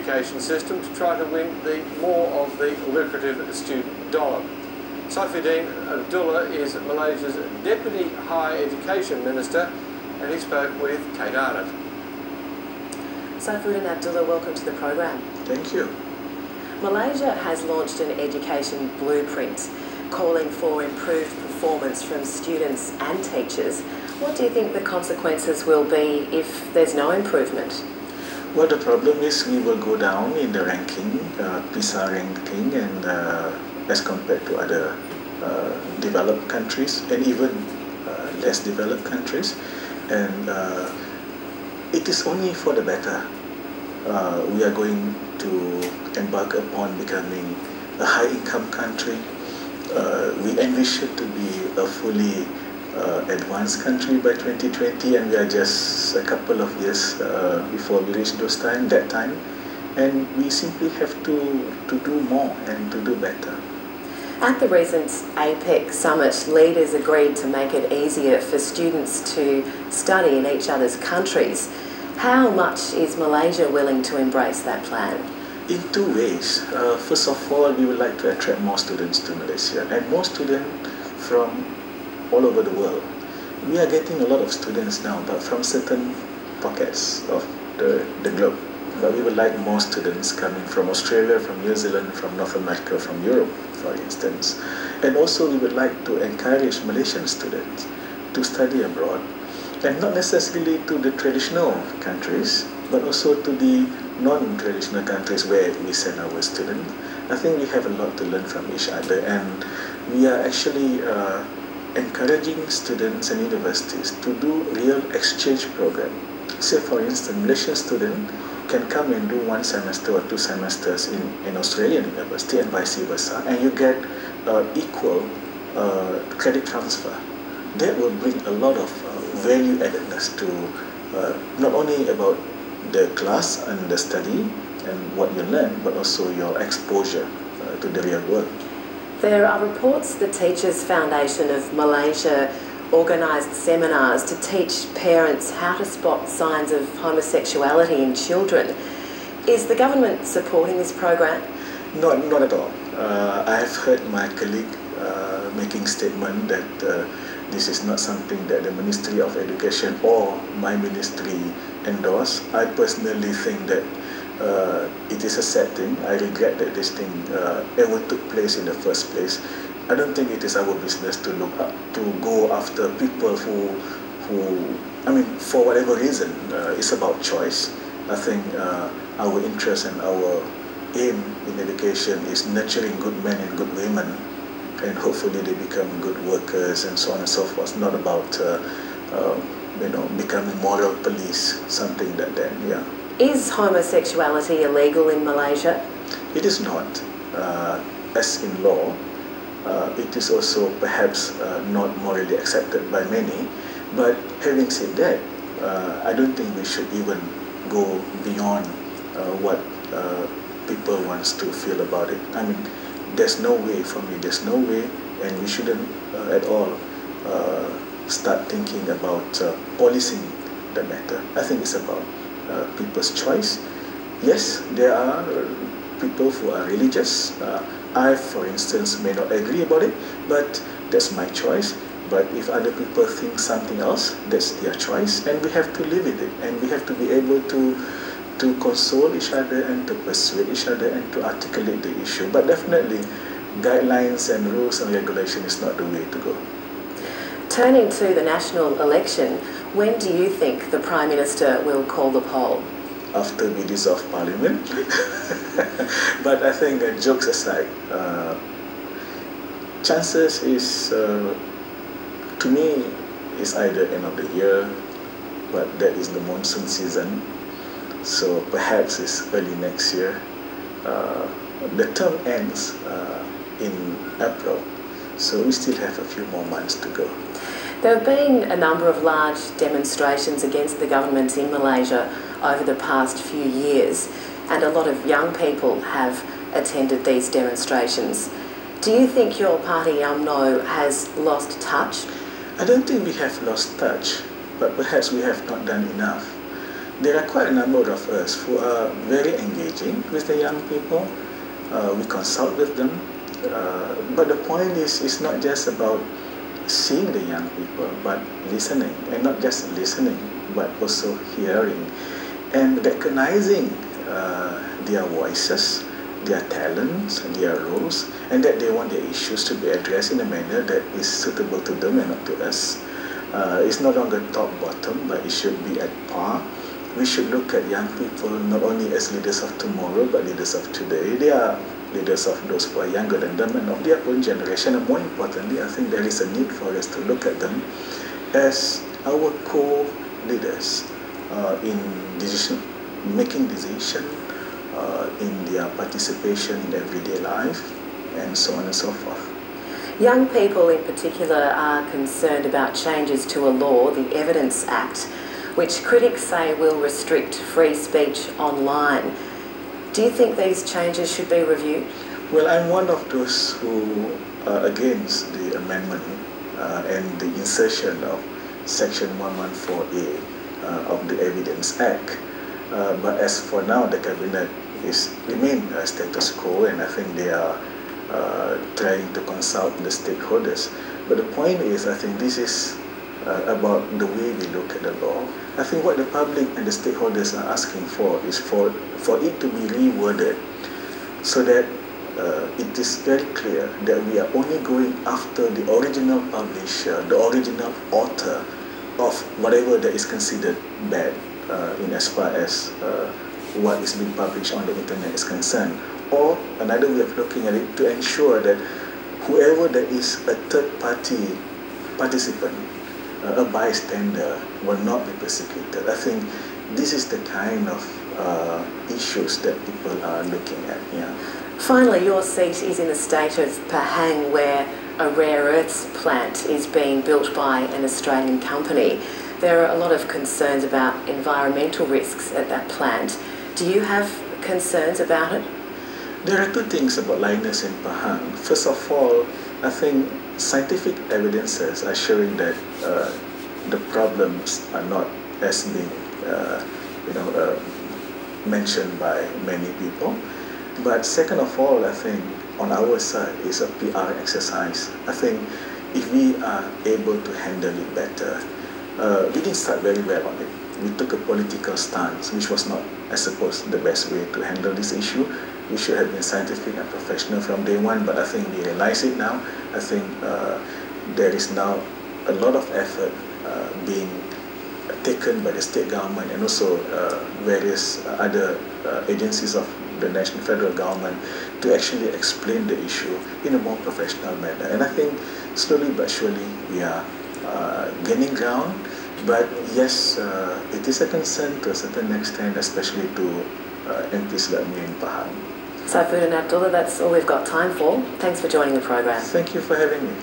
education system to try to win more of the lucrative student dollar. Saifuddin Abdullah is Malaysia's Deputy Higher Education Minister, and he spoke with Kate Arnott. Saifuddin Abdullah, welcome to the program. Thank you. Malaysia has launched an education blueprint calling for improved performance from students and teachers. What do you think the consequences will be if there's no improvement? Well, the problem is we will go down in the ranking, PISA ranking, and as compared to other developed countries and even less developed countries. And it is only for the better. We are going to embark upon becoming a high-income country. We envision to be a fully advanced country by 2020, and we are just a couple of years before we reach that time. And we simply have to do more and to do better. At the recent APEC summit, leaders agreed to make it easier for students to study in each other's countries. How much is Malaysia willing to embrace that plan? In two ways. First of all, we would like to attract more students to Malaysia, and more students from all over the world. We are getting a lot of students now, but from certain pockets of the globe. But we would like more students coming from Australia, from New Zealand, from North America, from Europe, for instance. And also we would like to encourage Malaysian students to study abroad, and not necessarily to the traditional countries, but also to the non-traditional countries where we send our students. I think we have a lot to learn from each other, and we are actually encouraging students and universities to do real exchange program. Say for instance, Malaysian students can come and do 1 semester or 2 semesters in Australian university and vice versa, and you get equal credit transfer. That will bring a lot of value addedness to not only about the class and the study and what you learn, but also your exposure to the real world. There are reports the Teachers Foundation of Malaysia organised seminars to teach parents how to spot signs of homosexuality in children. Is the government supporting this program? Not at all. I have heard my colleague making statement that this is not something that the Ministry of Education or my ministry endorse. I personally think that it is a sad thing. I regret that this thing ever took place in the first place. I don't think it is our business to go after people who I mean, for whatever reason. It's about choice. I think our interest and our aim in education is nurturing good men and good women, and hopefully they become good workers and so on and so forth. Not about becoming moral police, something like that. Yeah. Is homosexuality illegal in Malaysia? It is not. As in law, it is also perhaps not morally accepted by many. But having said that, I don't think we should even go beyond what people want to feel about it. I mean, there's no way, for me, there's no way, and we shouldn't at all start thinking about policing the matter. I think it's about people's choice. Yes, there are people who are religious. I, for instance, may not agree about it, but that's my choice. But if other people think something else, that's their choice, and we have to live with it, and we have to be able to console each other and to persuade each other and to articulate the issue. But definitely, guidelines and rules and regulation is not the way to go. Turning to the national election, when do you think the Prime Minister will call the poll? After we dissolve Parliament. But I think, jokes aside, chances is, to me, is either end of the year, but that is the monsoon season. So perhaps it's early next year. The term ends in April, so we still have a few more months to go. There have been a number of large demonstrations against the government in Malaysia over the past few years, and a lot of young people have attended these demonstrations. Do you think your party, UMNO, has lost touch? I don't think we have lost touch, but perhaps we have not done enough. there are quite a number of us who are very engaging with the young people. We consult with them, but the point is, it's not just about seeing the young people, but listening, and not just listening, but also hearing and recognizing their voices, their talents, their roles, and that they want their issues to be addressed in a manner that is suitable to them and not to us. It's no longer top-bottom, but it should be at par. We should look at young people not only as leaders of tomorrow, but leaders of today. They are leaders of those who are younger than them and of their own generation. And more importantly, I think there is a need for us to look at them as our co-leaders in making decisions, in their participation in everyday life, and so on and so forth. Young people in particular are concerned about changes to a law, the Evidence Act, which critics say will restrict free speech online. Do you think these changes should be reviewed? Well, I'm one of those who are against the amendment and the insertion of Section 114A of the Evidence Act. But as for now, the Cabinet remain status quo, and I think they are trying to consult the stakeholders. But the point is, I think this is about the way we look at the law. I think what the public and the stakeholders are asking for is for it to be reworded so that it is very clear that we are only going after the original publisher, the original author of whatever that is considered bad in as far as what is being published on the internet is concerned. Or another way of looking at it, to ensure that whoever that is a third-party participant, a bystander, will not be persecuted. I think this is the kind of issues that people are looking at. Yeah. Finally, your seat is in the state of Pahang, where a rare earths plant is being built by an Australian company. There are a lot of concerns about environmental risks at that plant. Do you have concerns about it? There are two things about Linus in Pahang. First of all, I think scientific evidences are showing that the problems are not as being mentioned by many people. But second of all, I think on our side is a PR exercise. I think if we are able to handle it better, we didn't start very well on it. We took a political stance, which was not, I suppose, the best way to handle this issue. We should have been scientific and professional from day one, but I think we realize it now. I think there is now a lot of effort being taken by the state government and also various other agencies of the national federal government to actually explain the issue in a more professional manner. And I think slowly but surely we are gaining ground. But yes, it is a concern to a certain extent, especially to MPs like me in Pahang. Saifuddin Abdullah, that's all we've got time for. Thanks for joining the program. Thank you for having me.